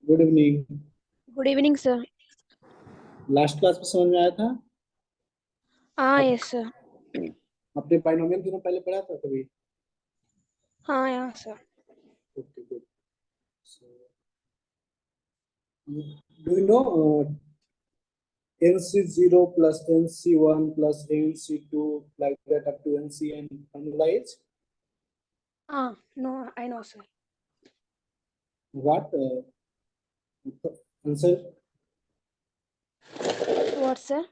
Good evening. Good evening sir. Last class में समझ में आया था? हाँ यस सर। आपने बाइनोमियल थ्योरम पहले पढ़ा था कभी? हाँ यहाँ sir. Okay good. Do you know NC0 plus NC1 plus NC2 like that up to NCN analyze? हाँ no I know sir. What answer? What sir?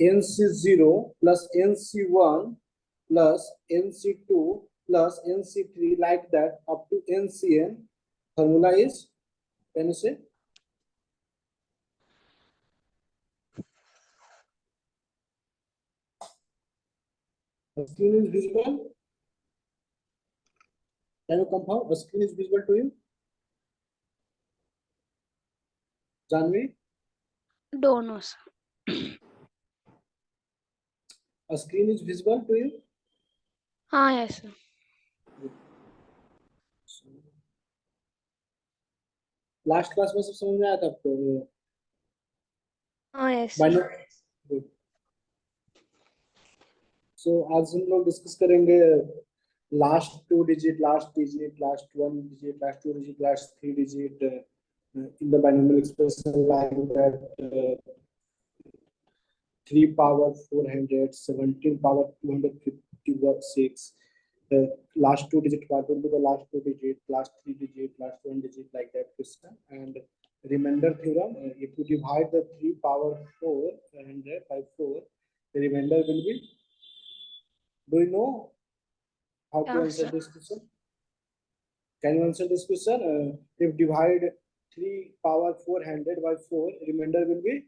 NC0 plus NC1 plus NC2 plus NC3 like that up to NCN. Formula is, can you say? The screen is visible. Can you confirm? The screen is visible to you, Janvi? Don't know sir. A screen is visible to you. हाँ yes sir. Last class में सब समझ में आया था आपको? हाँ yes sir. सो आज हम लोग डिस्कस करेंगे last two digit, last digit, last one digit, last two digit, last three digit in the binomial expression like that 3 power 400, 17 power 256. Last two digit, what will be the last two digit, last three digit, last one digit, like that question. And remainder theorem, if you divide the 3 power 400 by 4, the remainder will be, do you know how to answer sir. this question? Can you answer this question? If divide 3 power 400 by 4, remainder will be?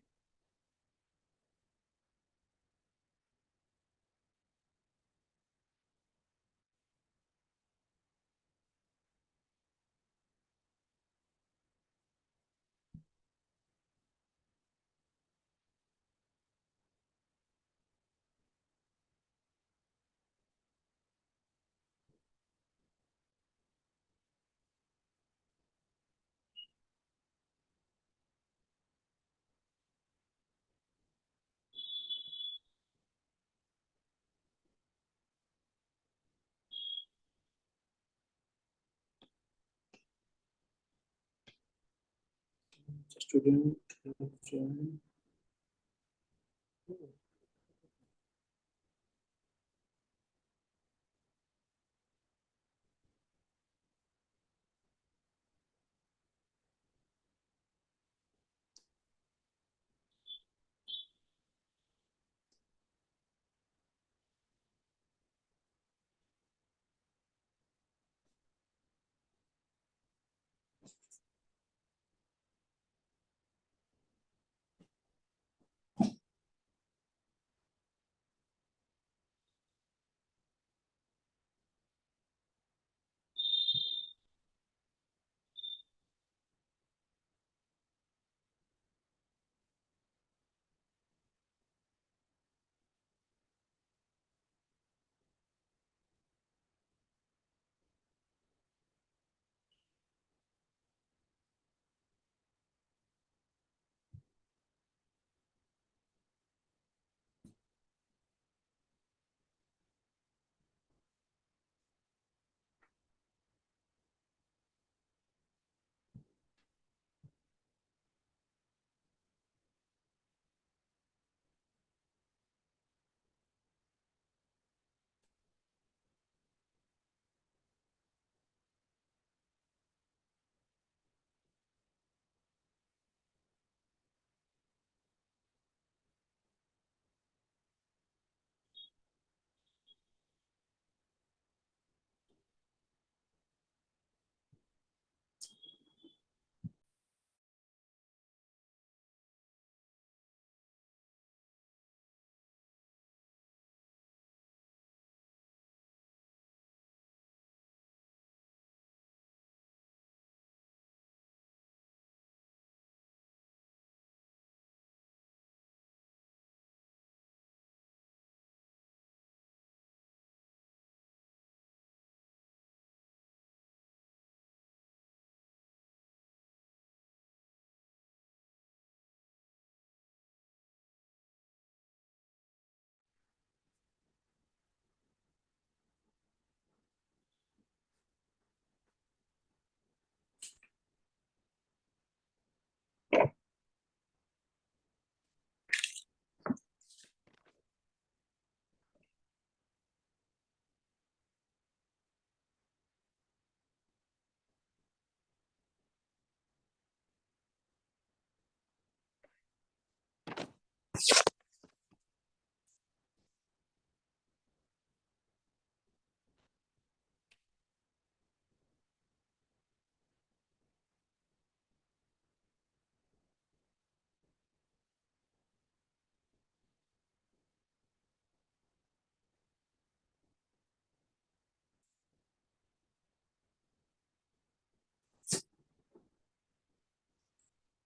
Student.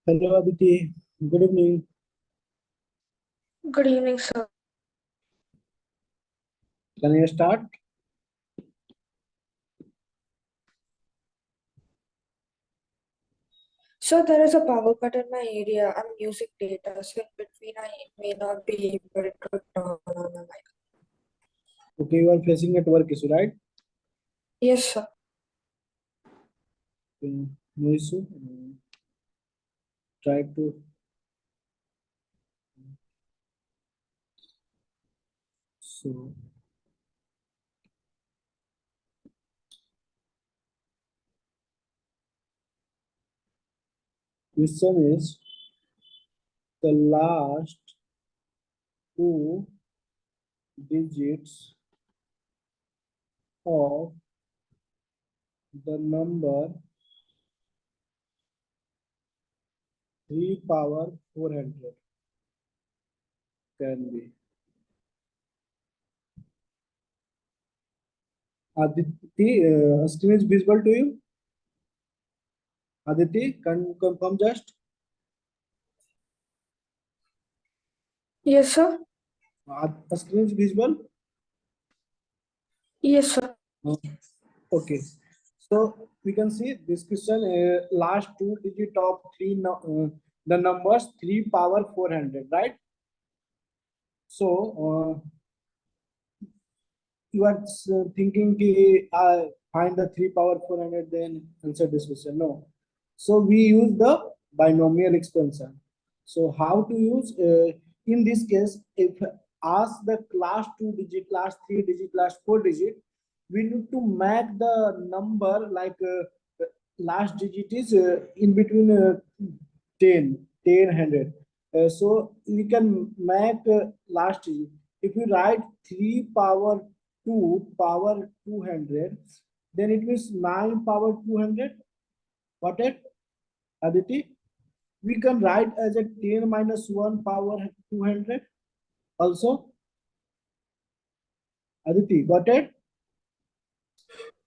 Hello, Aditi. Good evening. Good evening, sir. Can I start? So there is a power cut in my area. I'm using data, so in between I may not be able to turn on the mic. Okay, you are facing network issue, right? Yes, sir. Okay, no issue. Try to. So, question is the last two digits of the number 3 power 400 can be. Aditi, screen is visible to you? Aditi, can you confirm just? Yes, sir. Screen is visible? Yes, sir. Okay. So we can see this question last two digit of the numbers 3 power 400, right? So you are thinking ki, find the 3 power 400 then answer this question. No. So we use the binomial expansion. So how to use in this case, if ask the last two digit, last three digit, last four digit, we need to make the number like last digit is in between 10, 10, 100. So we can make last digit. If we write 3 power 2 power 200, then it means 9 power 200. Got it, Aditi? We can write as a 10 minus 1 power 200 also. Aditi, got it?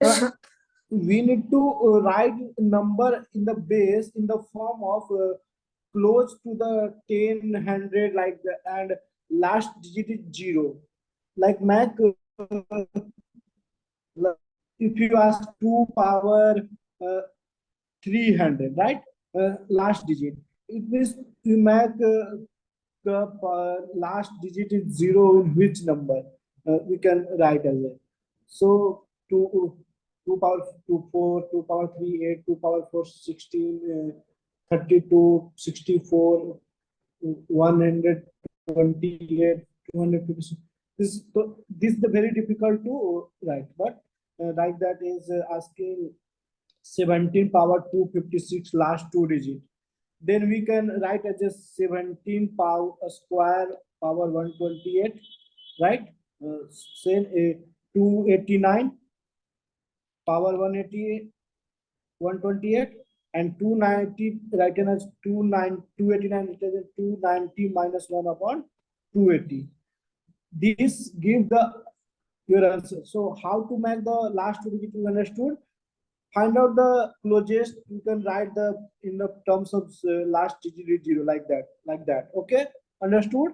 Yes, sir. We need to write number in the base in the form of close to the 10, 100 like the, and last digit is 0. Like Mac, if you ask 2 power uh, 300, right? Last digit. It means you make the last digit is 0 in which number we can write as a. So 2 power 2 4, 2 power 3 8, 2 power 4 16, 32, 64, 128, 256. This is the very difficult to write, but like that is asking 17 power 256 last two digit. Then we can write as a 17 power square power 128, right? Same 289 power 188, 128, and 290 written as 289 written as 290 minus 1 upon 280. This give the your answer. So how to make the last two digit is understood? Find out the closest. You can write the in the terms of last digit is 0 like that. Okay, understood?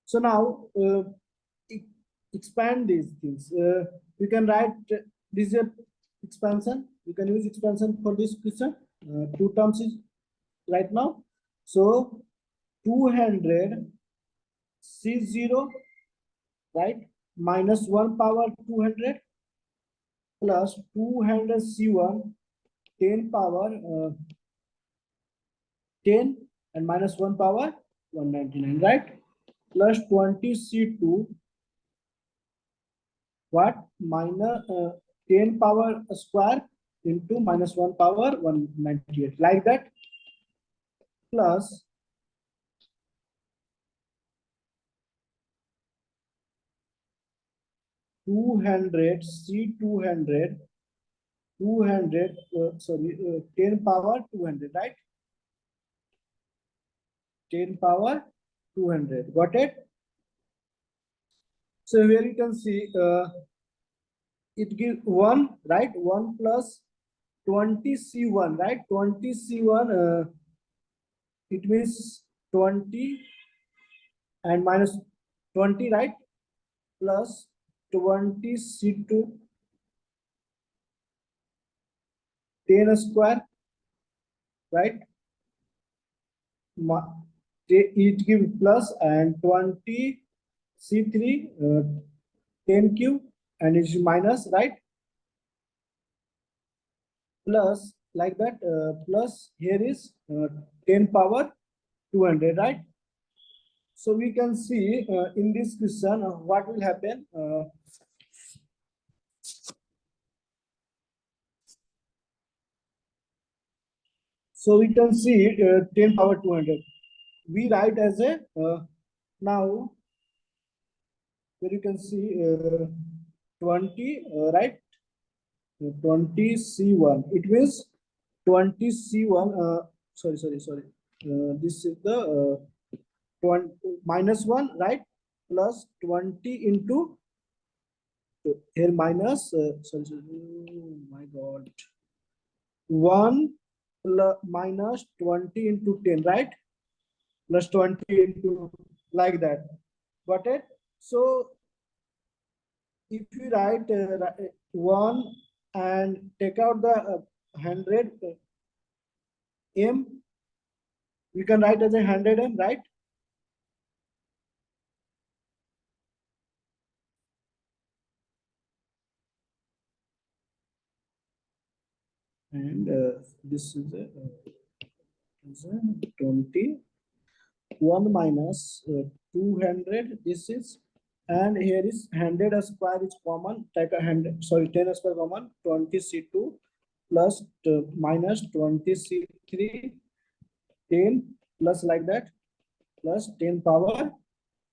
So now expand these things. You can write this is expansion. You can use expansion for this question. Two terms is right now. So 200 C0, right, minus 1 power 200 plus 200 C1 10 power 10 and minus 1 power 199, right? Plus 20 C2 what minus 10 power square into minus 1 power 198 like that, plus 200 C200 200 10 power 200, right? 10 power 200. Got it? So here you can see it gives 1, right? 1 plus 20 C1, right? 20 C1 it means 20 and minus 20, right? Plus 20 C2 10 square, right? It give plus and 20 C3 10 cube and it's minus, right? Plus like that, plus here is 10 power 200, right? So we can see in this question what will happen. So we can see 10 power 200. We write as a now where you can see 20, right? 20 C1. It means 20 C1. Sorry. This is the 20 minus 1, right? Plus 20 into here minus sorry. Oh my God. 1 plus minus 20 into 10, right? Plus 20 into like that. Got it? So if you write 1 and take out the 100 m, we can write as a 100 m, right? And this is a 20. 1 minus 200, this is, and here is 100 square is common, take a 100, sorry, 10 square common, 20 C2 plus minus 20 C3, 10 plus like that, plus 10 power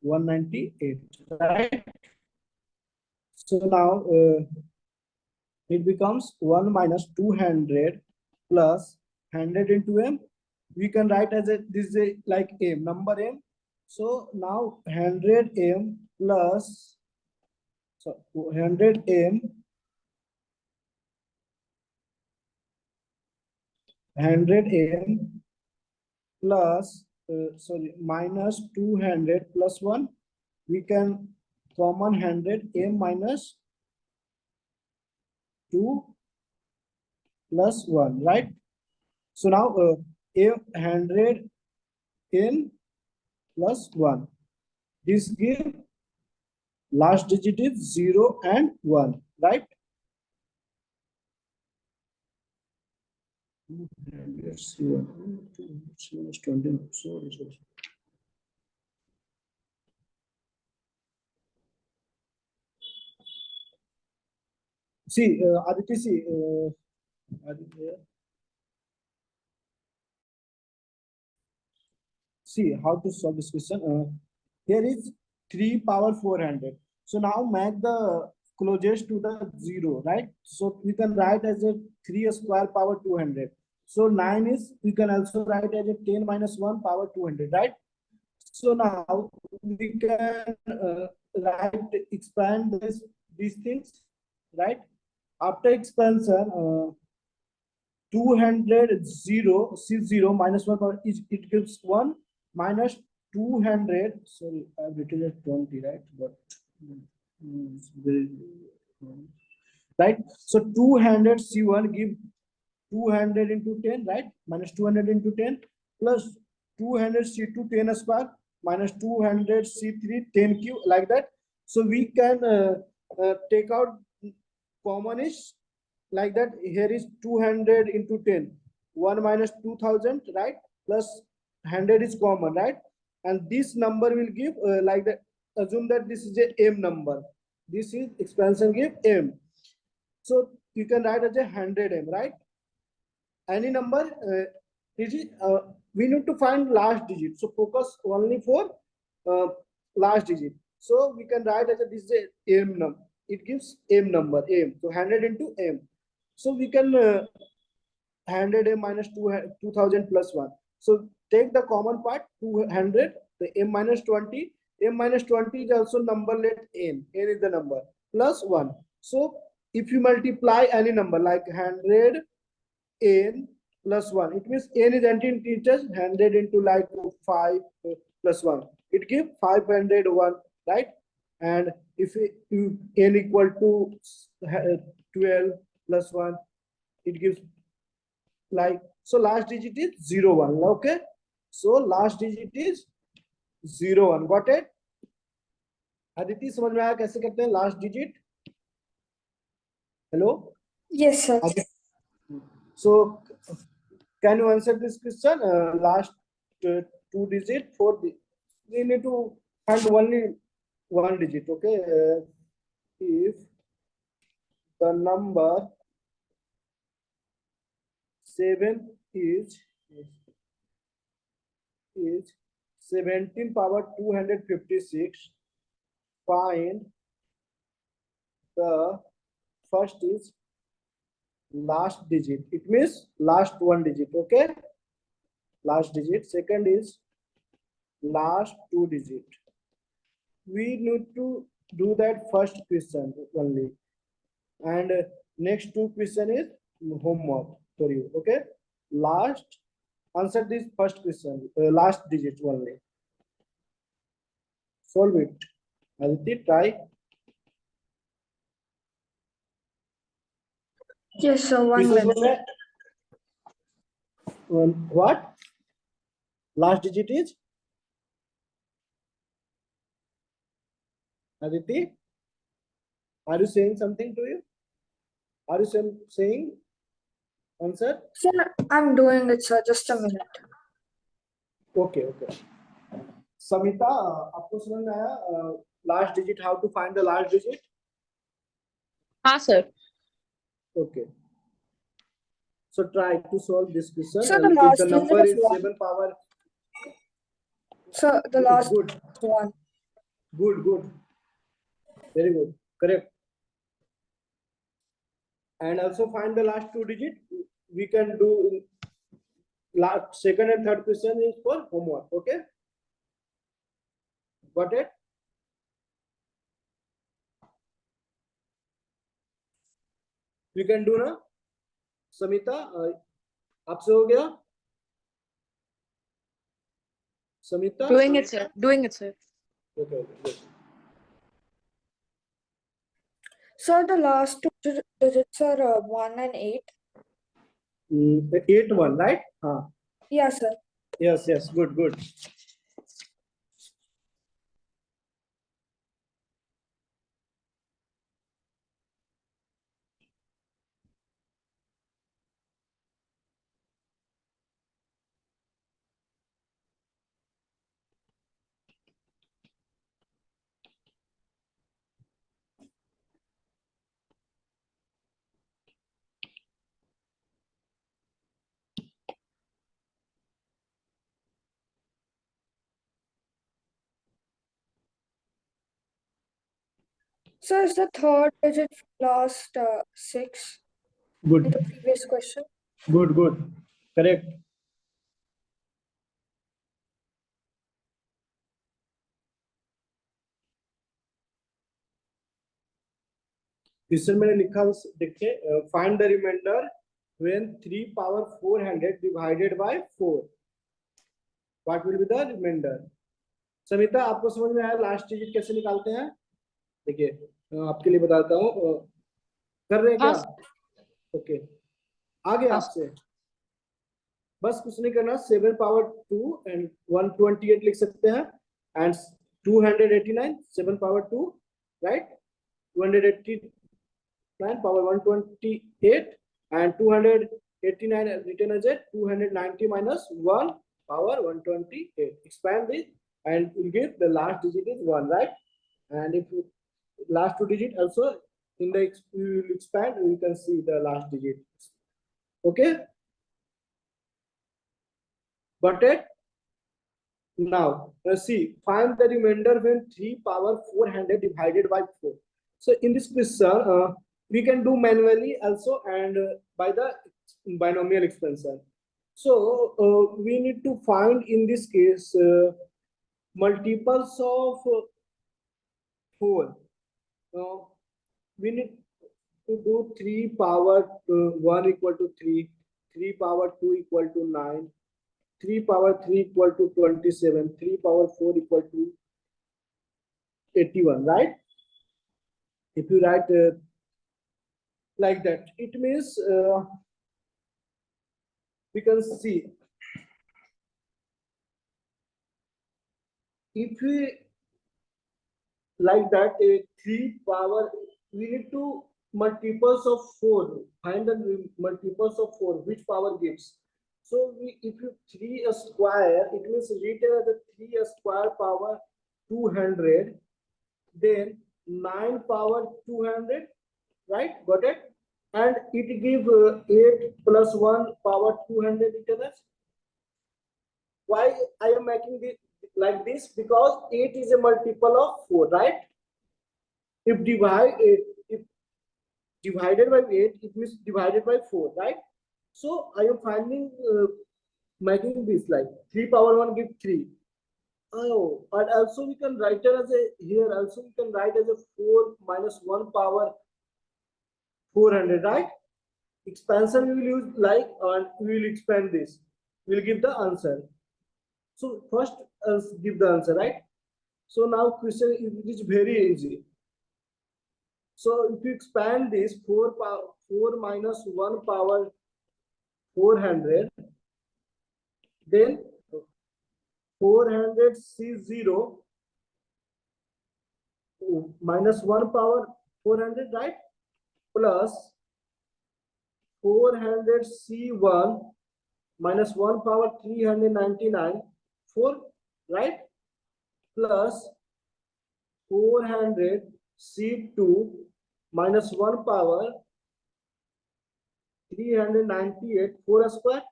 198, right? So now it becomes 1 minus 200 plus 100 into m. We can write as a this is a, like m number m. So now 100 m plus 100 m 100 m plus sorry minus 200 plus 1. We can common 100 m minus 2 plus 1, right? So now a 100 n plus 1. This give last digit is 0 and 1, right? Let's see what 20. Sorry. See, Aditi, see, Aditya. See how to solve this question. Here is 3 power 400. So now make the closest to the 0, right? So we can write as a 3 square power 200. So 9 is, we can also write as a 10 minus 1 power 200, right? So now we can expand these things, right? After expansion, 200 0 C0 minus 1 power it gives 1 minus 200. Sorry, I've written it 20, right? But it's very right. So 200 C1 give 200 into 10, right? Minus 200 into 10 plus 200 C2 10 square minus 200 C3 10 cube, like that. So we can take out common is like that. Here is 200 into 10, 1 minus 2000, right? Plus 100 is common, right? And this number will give like that. Assume that this is a m number. This is expansion give m. So you can write as a 100 m, right? Any number we need to find last digit, so focus only for last digit. So we can write as a this is a m number. It gives m number m. So 100 into m. So we can 100 m minus 2000 plus 1. So take the common part 200, the m minus 20. M minus 20 is also number, let n is the number, plus 1. So if you multiply any number like 100 n plus 1. It means n is anti-integers, 100 into like 5 plus 1. It gives 501, right? And if n equal to 12 plus 1, it gives like, so last digit is 0 1. Okay, so last digit is 0 1. Got it? Aditi, समझ में आया कैसे करते हैं last digit? Hello? Yes, sir. So can you answer this question? Last 2 digit for the, we need to find only one digit. Okay, if the number 7 is 17 power 256, find the first is last digit. It means last one digit. Okay, last digit. Second is last 2 digit. We need to do that first question only, and next 2 question is homework for you. Okay, last, answer this first question, last digit only. Solve it. Aditi, try. Yes, sir. 1 minute. What? Last digit is? Aditi, are you saying something to you? Are you saying answer? Sir, I'm doing it, sir. Just a minute. Okay, okay. Samita, आपको समझ में आया last digit, how to find the last digit? हाँ sir. Okay. So try to solve this question. Sir, the If last the digit number is is 1. 7 power. Sir, the last Good. one. Good. Very good. Correct. And also find the last 2 digit. We can do last, second and third question is for homework. Okay. Got it? We can do ना? समिता, आपसे हो गया? Samita? Doing it sir. Doing it sir. Okay, good. Sir, the last 2 digits are 1 and 8. 8 1, right? Yes, sir. Yes, good. Sir, is the third digit last 6 in Good. the previous question? Good. Correct. Question मैंने लिखा देखिए, find the remainder when 3 power 400 divided by 4, what will be the remainder? Samita, आपको समझ में आया last digit कैसे निकालते हैं? देखिए, आपके लिए बताता हूँ, कर रहे हैं क्या? ओके, आगे आपसे बस कुछ नहीं करना, 7 पावर 2 एंड 128 लिख सकते हैं, and 289 7 power 2, right? 289 power 128 and 289 written as 290 minus 1 power 128. Expand this and you get the last digit is 1, right? And if you last 2 digit also in the you will expand, you can see the last digit. Okay, got it? Now let's see, find the remainder when 3 power 400 divided by 4. So in this question, we can do manually also and by the binomial expansion. So we need to find in this case multiples of 4. We need to do 3 power 1 equal to 3, 3 power 2 equal to 9, 3 power 3 equal to 27, 3 power 4 equal to 81, right? If you write like that, it means we can see if we like that, a 3 power, we need to multiples of 4, find the multiples of 4, which power gives. So if you 3 a square, it means written as a 3 a square power 200, then 9 power 200, right? Got it? And it give 8 plus 1 power 200 written as. Why I am making this like this? Because 8 is a multiple of 4, right? If divided by 8, it means divided by 4, right? So I am finding making this like 3 power 1 give 3. Oh, and also we can write it as a, here also we can write as a 4 minus 1 power 400, right? Expansion we will use like, and we will expand this. We will give the answer. So first give the answer, right? So now question is very easy. So if you expand this 4 minus 1 power 400, then 400 C0 minus 1 power 400, right? Plus 400 C1 minus 1 power 399, 4, right? Plus 400 C2 minus 1 power 398, 4 square.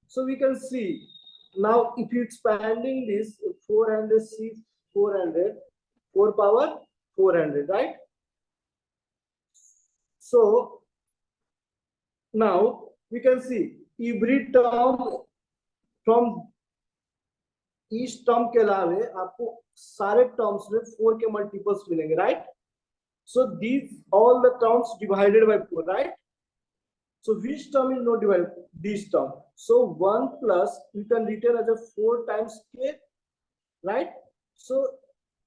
So we can see now if you expanding this 400 C 400, 4 power 400, right? So now we can see every term from इस term के अलावे आपको सारे terms में 4 के multiples मिलेंगे, right? So these all the terms divided by 4, right? So which term is not divided? This term. So 1 plus you can written as a 4 times k, right? So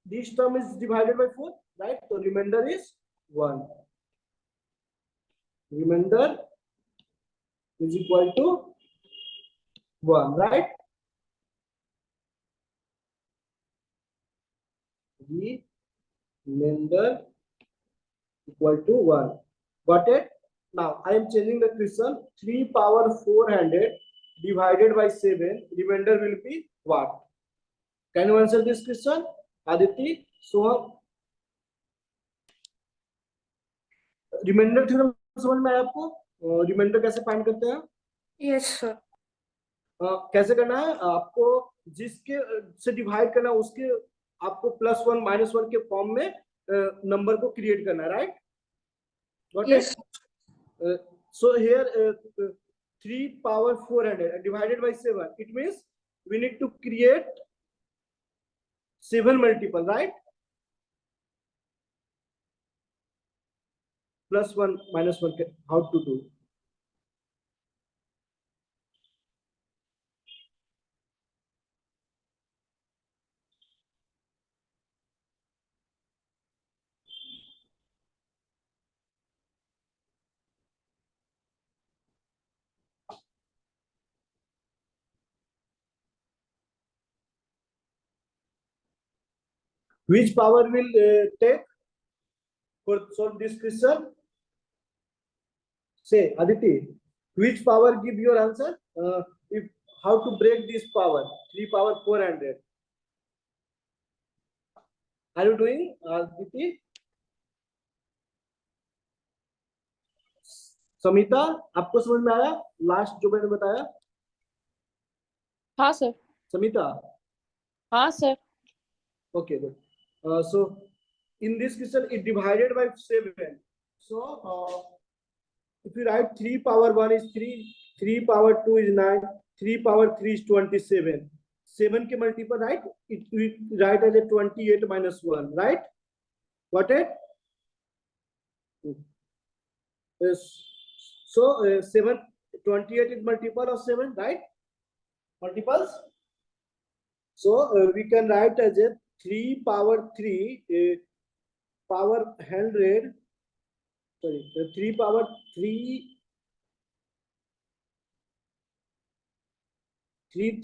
this term is divided by 4, right? So remainder is 1. Remainder is equal to 1, right? Remainder equal to 1. Got it? Now I am changing the question. 3 power 400 divided by 7, remainder will be what? Can you answer this question? Aditi, Soham? Remainder theorem समझ में आया आपको? Reminder कैसे find करते हैं? Yes, sir. कैसे करना है? आपको जिसके से डिवाइड करना है उसके आपको +1 -1 के फॉर्म में नंबर को क्रिएट करना है, right? Yes. So here 3 power 400 divided by 7, it means we need to create 7 multiple, right? +1 -1, how to do? Which power will take for solve this question? Say, Aditi, which power give your answer? If how to break this power? 3 power 400. Are you doing, Aditi? Samita, आपको समझ में आया last जो मैंने बताया? हाँ sir. Samita? हाँ sir. Okay, good. So in this question, it divided by 7. So if you write 3 power 1 is 3, 3 power 2 is 9, 3 power 3 is 27. 7 के multiple, right? It we write as a 28 minus 1, right? Got it? Yes. So 7 28 is multiple of 7, right? Multiples. So we can write as a 3 power 3 power 100. Sorry, 3 power 3 3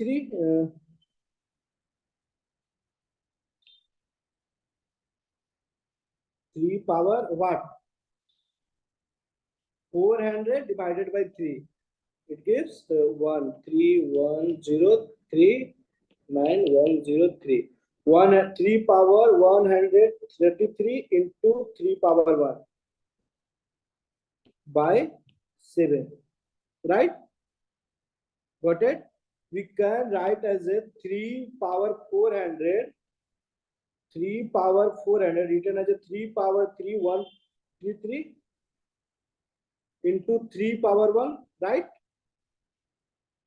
3 power what? 400 divided by 3. It gives 131039103. 3 power 133 into 3 power 1 by 7. Right? Got it? We can write as a 3 power 400. 3 power 400 written as a 3 power 3133 into 3 power 1, right?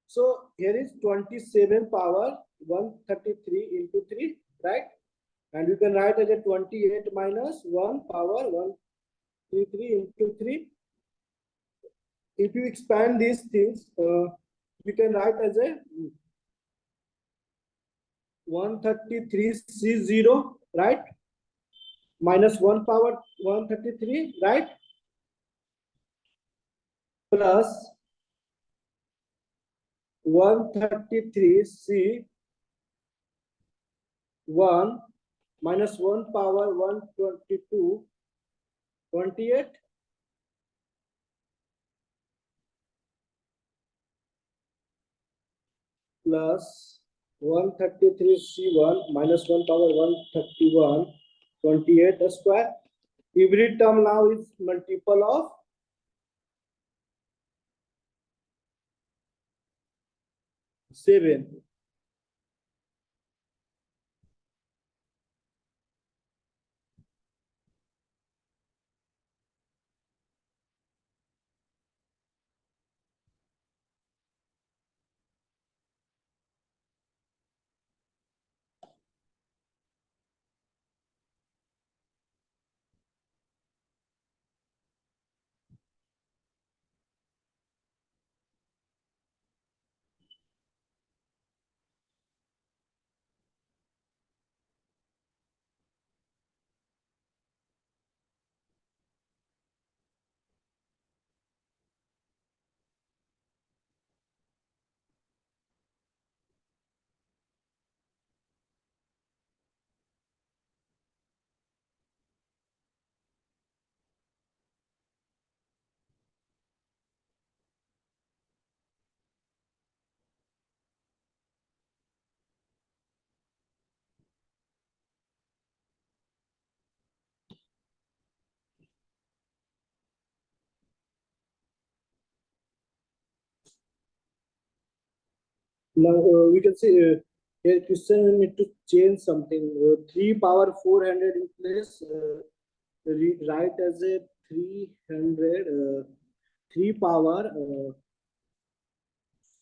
So here is 27 power 133 into 3, right? And you can write as a 28 minus 1 power 133 into 3. If you expand these things, we can write as a 133C0, right? Minus 1 power 133, right? Plus 133C1 minus 1 power 122, 28 plus 133C1 minus 1 power 131, 28 square. Every term now is multiple of 7. Now we can see here question we need to change something. 3 power 400 in place. Write as a 300 3 power.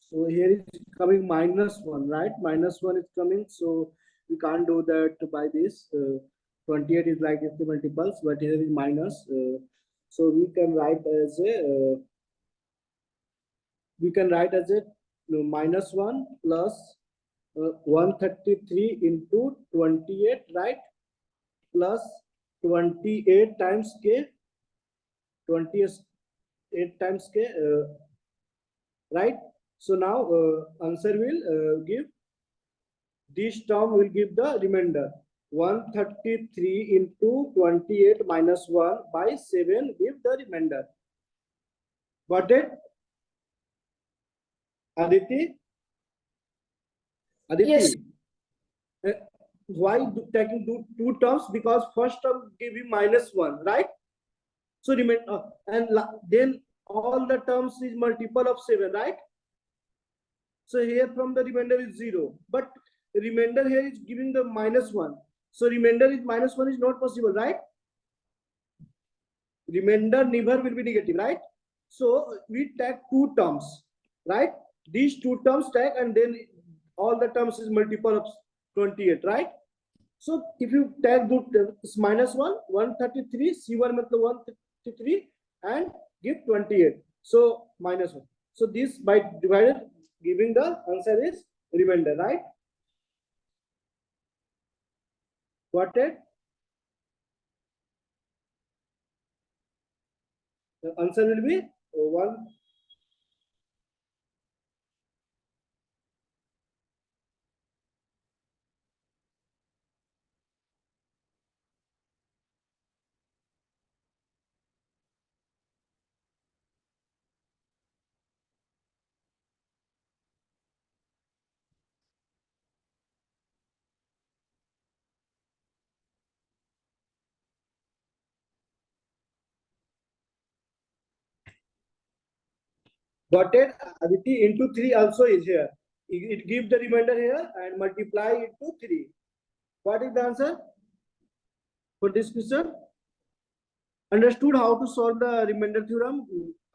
So here is coming minus 1, right? Minus 1 is coming, so we can't do that by this. 28 is like if the multiples, but here is minus. So we can write as a minus 1 plus 133 into 28, right? Plus 28 times k, 28 times k, right? So now answer will give, this term will give the remainder. 133 into 28 minus 1 by 7 give the remainder. Got it? Aditi? Aditi? Yes. Why taking two terms? Because first term give you minus 1, right? So remember, and then all the terms is multiple of 7, right? So here from the remainder is 0, but remainder here is giving the minus 1. So remainder is minus 1 is not possible, right? Remainder never will be negative, right? So we take two terms, right? These two terms take, and then all the terms is multiple of 28, right? So if you take this minus 1, 133, C1 means 133 and give 28. So minus 1. So this by divided, giving the answer is remainder, right? Got it? The answer will be 1. Got it? Aditi, into 3 also is here. It gives the remainder here and multiply it to 3. What is the answer for this question? Understood how to solve the remainder theorem,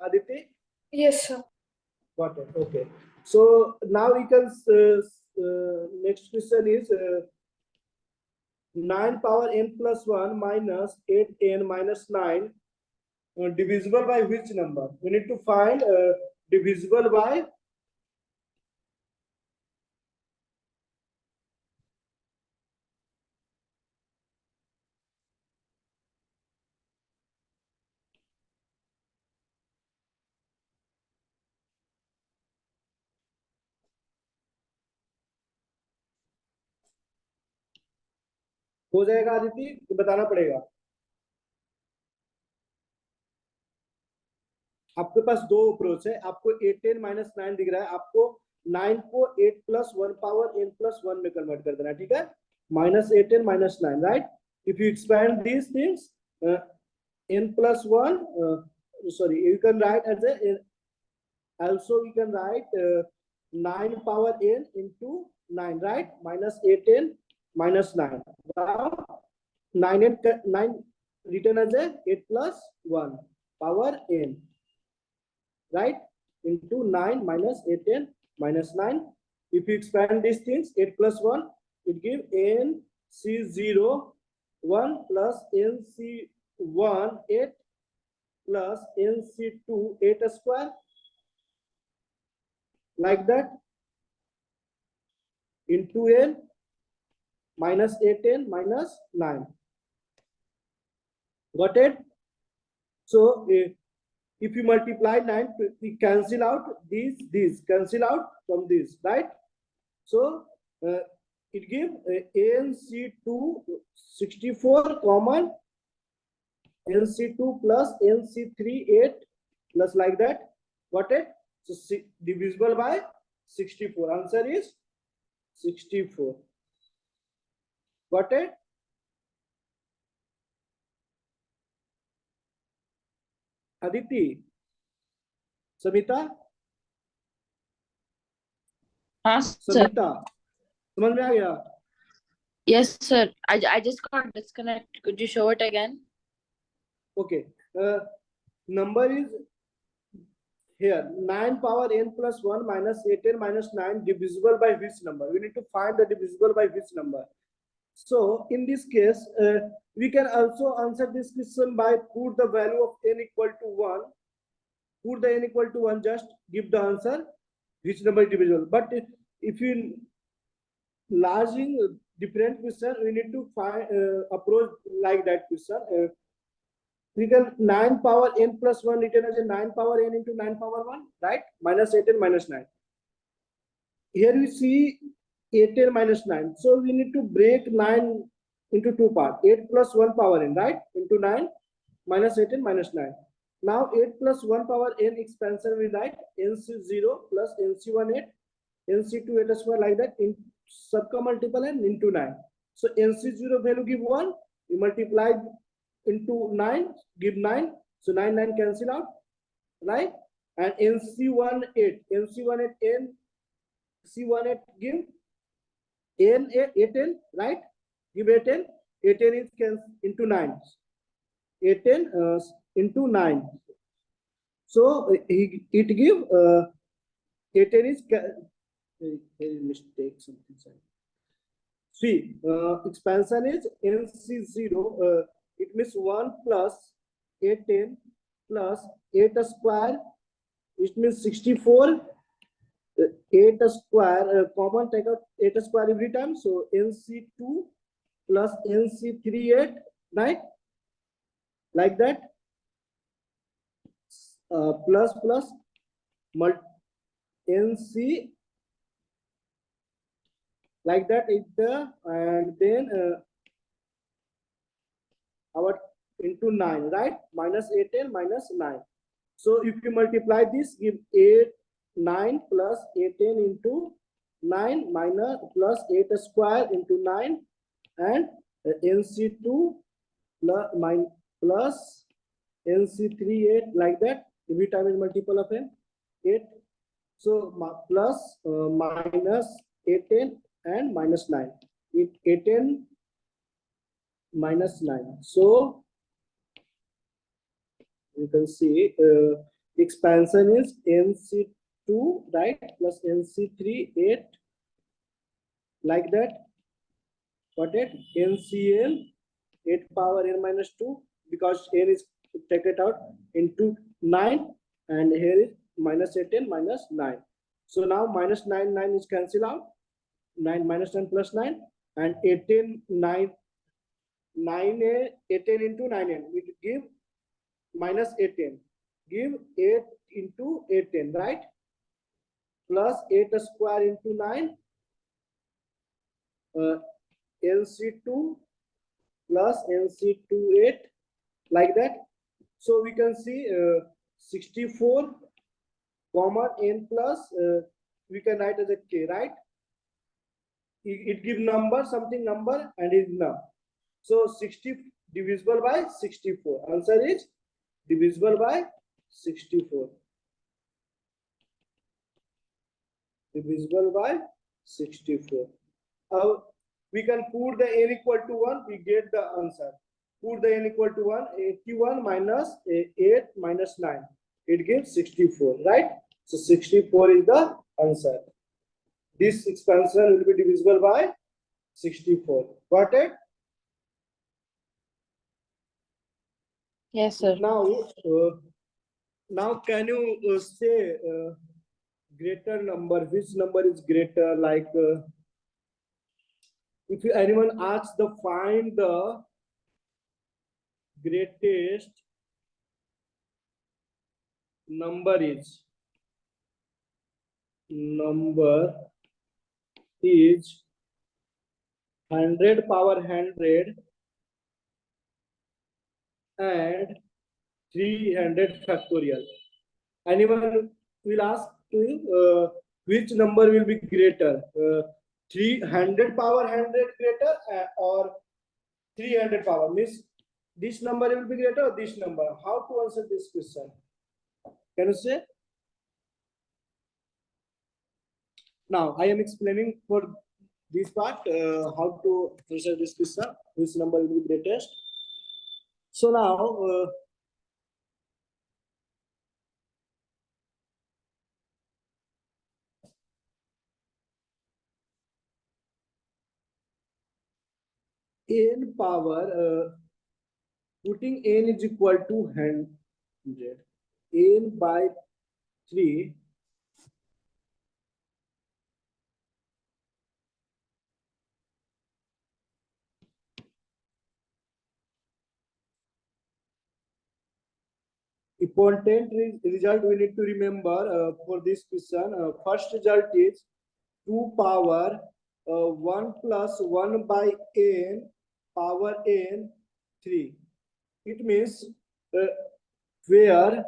Aditi? Yes, sir. Got it. Okay. So now we can next question is 9 power n plus 1 minus 8n minus 9 divisible by which number? We need to find divisible by हो जाएगा आदित्य, बताना पड़ेगा। आपके पास दो approach है, आपको 8n minus 9 दिख रहा है, आपको 9 को 8 प्लस 1 पावर n प्लस 1 में कन्वर्ट कर देना, ठीक है? Minus 8n minus 9, right? If you expand these things n plus 1 sorry, you can write as a also we can write 9 power n into 9, right? Minus 8n minus 9. Now 9 written as a 8 plus 1 power n, right? Into 9 minus 8n minus 9. If you expand these things, 8 plus 1, it gives nc0 1 plus nc1 8 plus nc2 8 square, like that, into n minus 8n minus 9. Got it? So if you multiply 9, we cancel out these cancel out from this, right? So it gives nc2 64 common, nc2 plus nc3 8 plus, like that. Got it? So divisible by 64. Answer is 64. Got it? Aditi, Samita, हाँ sir. Samita, समझ में आ गया? Yes sir. I just got disconnected. Could you show it again? Okay. Number is here 9 power n plus 1 minus 8n minus 9 divisible by which number? We need to find the divisible by which number. So in this case, we can also answer this question by put the value of n equal to 1. Put the n equal to 1, just give the answer which number is divisible. But if you larging different question, we need to find approach like that question. We can 9 power n plus 1 written as a 9 power n into 9 power 1, right? Minus 8n minus 9. Here we see 8n minus 9. So we need to break 9 into two parts. 8 plus 1 power n, right? Into 9 minus 8n minus 9. Now 8 plus 1 power n expansion we write nc0 plus nc1 8, nc2 8 square, like that, in subca multiple and into 9. So nc0 value give 1, we multiply into 9, give 9. So 9 9 cancel out, right? And nc1 8, nc1 8 n c1 8 give n 8n, right? Give 8n, 8n is into 9, 8n into 9. So it give 8n is mistake something. See, expansion is nc0. It means 1 plus 8n plus 8 square It means 64, 8 square, common take out 8 square every time. So NC2 plus NC3 8, right? Like that. Plus NC, like that is the, and then our into 9, right? Minus 8 and minus 9. So if you multiply this, give 8 9 plus 18 into 9 minus plus 8 square into 9, and NC2 plus NC3 8, like that. Every time is multiple of 8. So plus minus 18 and minus 9. 18 minus 9. So you can see expansion is NC2, right, plus NC3 8, like that. What it? NCN 8 power n minus 2, because n is taken out into 9, and here is minus 18 minus 9. So now minus 9 is cancelled out. 9 minus 9 plus 9, and 18 9 18 into 9n, we give minus 18, give 8 into 18, right? Plus 8 square into 9, NC2 plus NC2 8, like that. So we can see 64 comma n plus, we can write as a k, right? It gives number, something number, and is num. So 60 divisible by 64. Answer is divisible by 64. Divisible by 64. We can put the n equal to 1, we get the answer. Put the n equal to 1, 81 minus 8 minus 9. It gives 64, right? So 64 is the answer. This expansion will be divisible by 64. Got it? Yes, sir. Now can you say greater number? Which number is greater? Like if anyone asks the find the greatest number is 100 power 100 and 300 factorial. Anyone will ask to you which number will be greater, 300 power 100 greater or 300 power, means this number will be greater or this number. How to answer this question? Can you say? Now I am explaining for this part how to answer this question, which number will be greatest. So now n power, putting n is equal to 100, n by 3 important result we need to remember for this question. First result is 2 power 1 plus 1 by n power n 3. It means where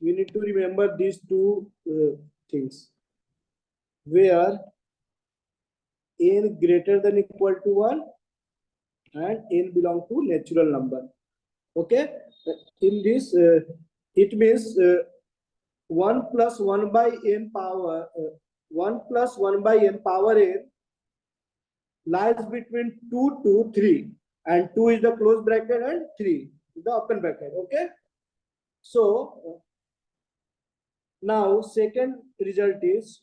we need to remember these two things, where n greater than equal to 1 and n belong to natural number. Okay, in this it means 1 plus 1 by n power 1 plus 1 by n power n lies between 2 to 3, and 2 is the close bracket and 3 is the open bracket. Okay, so now second result is,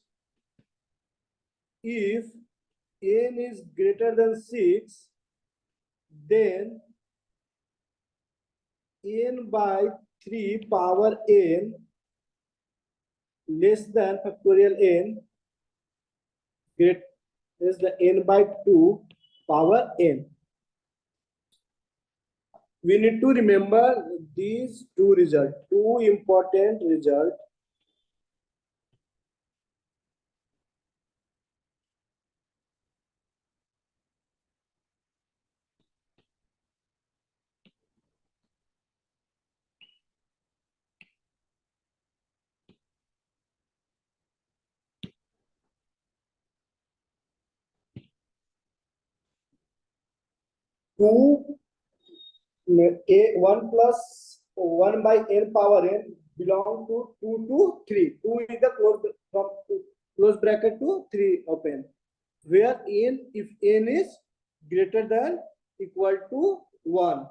if n is greater than 6, then n by 3 power n less than factorial n great is the n by 2 power n. We need to remember these two results, two important results. Two a1 plus 1 by n power n belong to 2 to 3. 2 is the close bracket to 3 open, where n, if n is greater than equal to 1,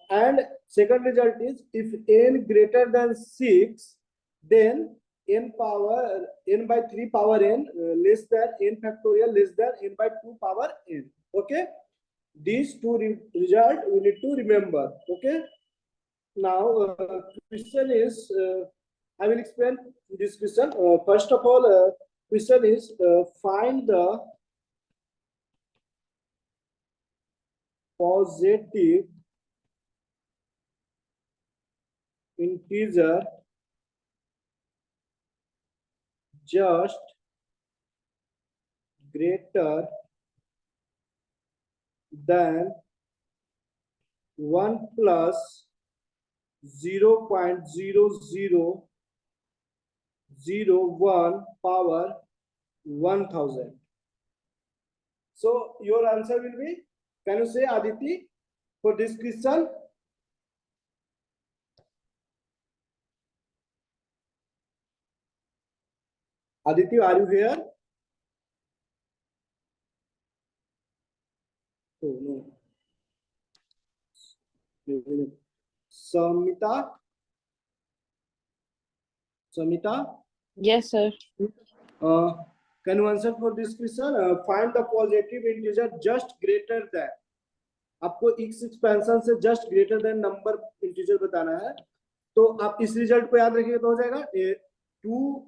and second result is if n greater than 6, then n power n by 3 power n less than n factorial less than n by 2 power n. Okay, these two result we need to remember. Okay, now question is I will explain this question. First of all, question is find the positive integer just greater than 1 plus 0.0001 power 1000. So your answer will be, can you say Aditi for this question? Aditi, are you here? Oh no. Samita? Yes, sir. Can you answer for this question? Find the positive integer just greater than. आपको x expansion से just greater than number integer बताना है, तो आप इस result को याद रखिए तो हो जाएगा 2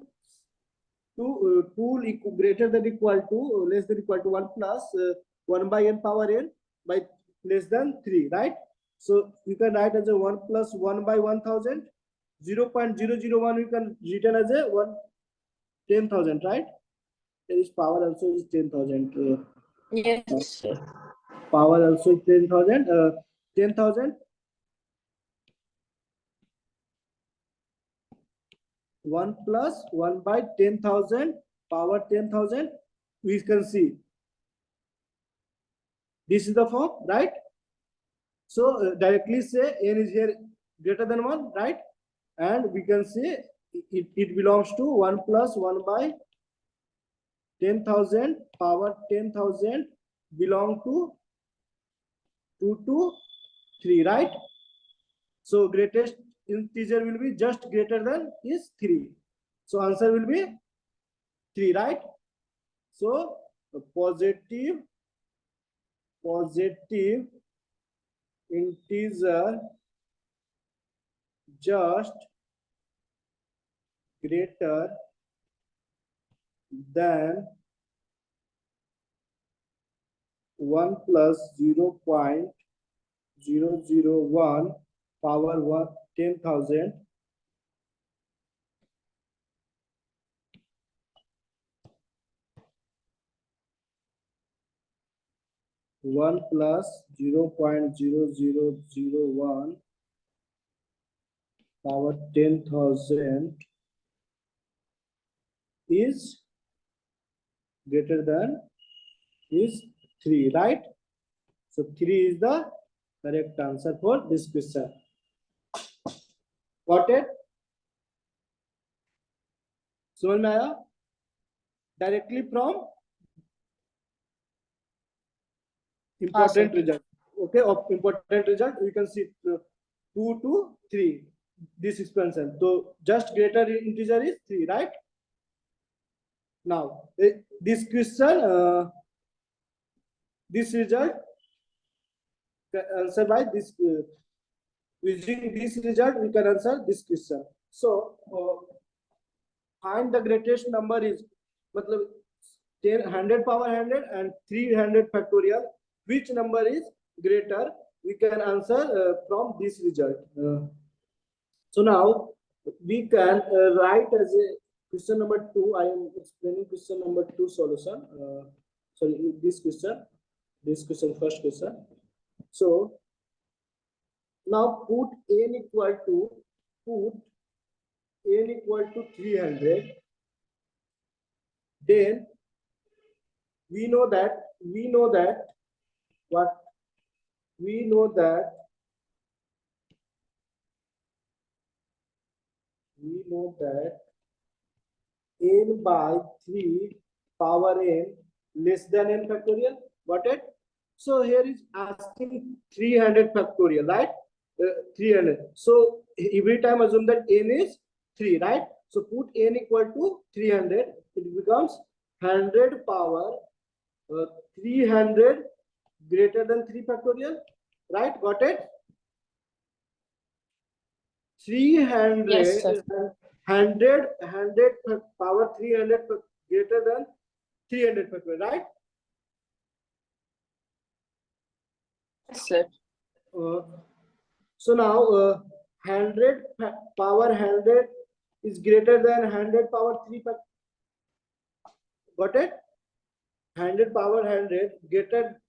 greater than equal to less than equal to 1 plus 1 by n power n by less than 3, right? So you can write as a 1 plus 1 by 1000. 0.001 you can written as a 10,000, right? There is power also is 10,000. Yes, sir. Power also is 10,000. 10,000. 1 plus 1 by 10,000 power 10,000. We can see this is the form, right? So directly say n is here greater than 1, right? And we can say it belongs to 1 plus 1 by 10,000 power 10,000 belong to 2 to 3, right? So greatest integer will be just greater than is 3. So answer will be 3, right? So the positive integer just greater than 1 plus 0.001 power 10,000 1 plus 0.0001 power 10,000 is greater than is 3, right? So 3 is the correct answer for this question. Got it? समझ में आया? Directly from important result. Okay, of important result we can see 2 to 3 this expansion. So just greater integer is 3, right? Now this question this result answer by this Using this result, we can answer this question. So, find the greatest number is, matlab, 100 power 100 and 300 factorial. Which number is greater? We can answer from this result. So now we can write as a question number 2. I am explaining question number 2 solution. Sorry, this question, first question. So now put n equal to 300. Then we know that what we know that n by 3 power n less than n factorial. Got it? So here is asking 300 factorial, right? 300. So every time assume that n is 3, right? So put n equal to 300. It becomes 100 power 300 greater than 3 factorial, right? Got it? 300, Yes, sir. 100 power 300 greater than 300 factorial, right? Yes, sir. So now 100 power 100 is greater than 100 power 3 factorial. Got it? 100 power 100 greater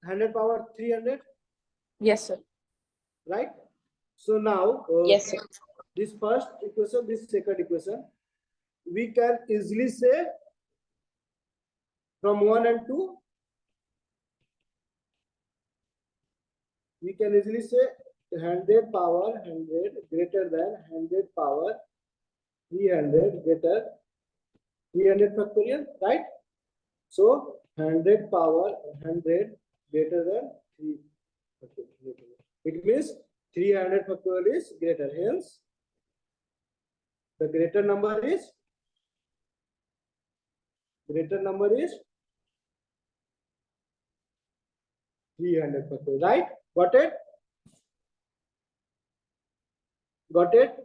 100 power 300, Yes, sir. right? So now Yes, sir. this first equation, this second equation, we can easily say from 1 and 2, we can easily say 100 power 100 greater than 100 power 300 greater 300 factorial, right? So 100 power 100 greater than 3 factorial. It means 300 factorial is greater. Hence, the greater number is 300 factorial, right? Got it? Got it?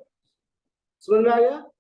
समझ में आ गया?